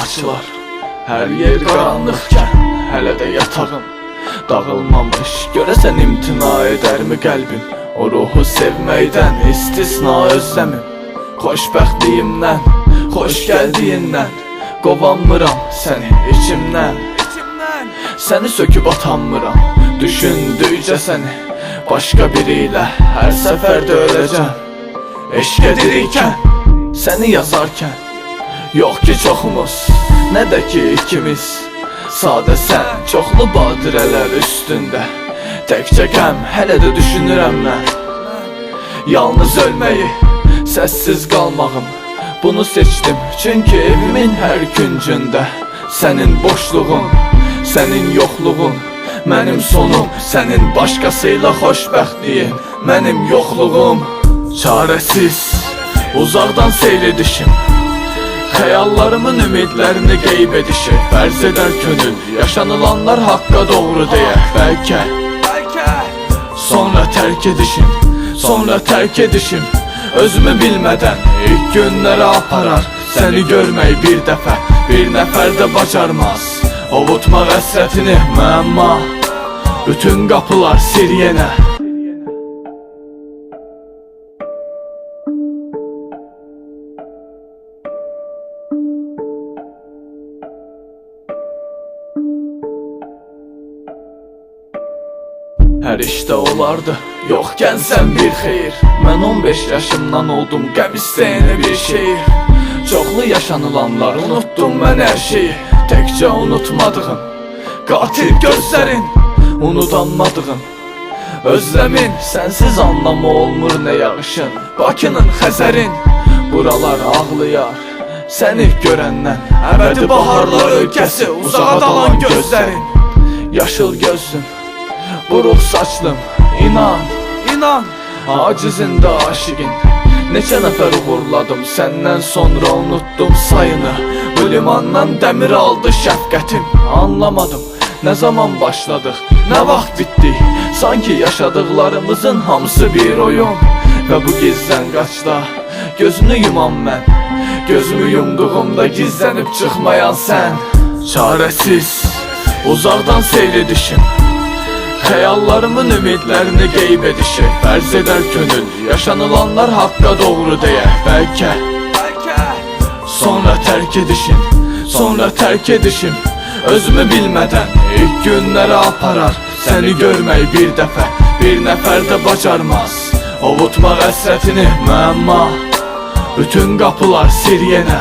açılar. Hər yer qaranlıqkən hələ də yatağım dağılmamış. Görəsən imtina edərmi qəlbim o ruhu sevməkdən istisna özləmim. Xoşbəxtliyimdən, xoş gəldiyindən qovanmıram səni içimdən. Səni söküb atanmıram, düşündükcə səni başqa biri ilə hər səfərdə öləcəm. Eşq edirikən, səni yazarkən yox ki çoxumuz, nə də ki ikimiz. Sadə sən, çoxlu badirələr üstündə təkcə qəm, hələ də düşünürəm mən. Yalnız ölməyi, səssiz qalmağım, bunu seçdim. Çünki evimin hər küncündə sənin boşluğun, sənin yoxluğun mənim sonum. Sənin başqasıyla xoşbəxtliyim mənim yoxluğum. Çarəsiz, uzaqdan seyr edişim, xəyallarımın ümidlərini qeyb edişi. Fərz edər könül, yaşanılanlar haqqa doğru deyə. Bəlkə sonra tərk edişim, sonra tərk edişim özümü bilmədən ilk günlərə aparar. Səni görmək bir dəfə, bir nəfər də bacarmaz. Ovutmaq həsrətini müəmma, bütün qapılar sir yenə. Hər işdə olardı, yoxkən sən bir xeyir. Mən 15 yaşımdan oldum qəm istəyənə bir şeir. Çoxlu yaşanılanlar, unutdum mən hər şeyi. Təkcə unutmadığım qatil gözlərin, unudanmadığım özləmin. Sənsiz anlamı olmur nə yağışın, Bakının Xəzərin. Buralar ağlayar səni görəndən, əbədi baharlar ölkəsi, uzağa dalan gözlərin. Yaşıl gözlüm, buruq saçlım, inan, inan, acizində aşiqin. Neçə nəfər uğurladım, səndən sonra unutdum sayını. Bu limandan dəmir aldı şəfqətim, anlamadım nə zaman başladıq, nə vaxt bitdik. Sanki yaşadıqlarımızın hamısı bir oyun. Və bu gizlən qaçda gözünü yuman mən, gözümü yumduğumda gizlənib çıxmayan sən. Çarəsiz, uzaqdan seyr edişim, xəyallarımın ümidlərini qeyb edişi. Fərz edər könül, yaşanılanlar haqqa doğru deyə. Bəlkə sonra tərk edişim, sonra tərk edişim özümü bilmədən ilk günlərə aparar. Səni görmək bir dəfə, bir nəfər də bacarmaz. Ovutmaq həsrətini müəmma, bütün qapılar sir yenə.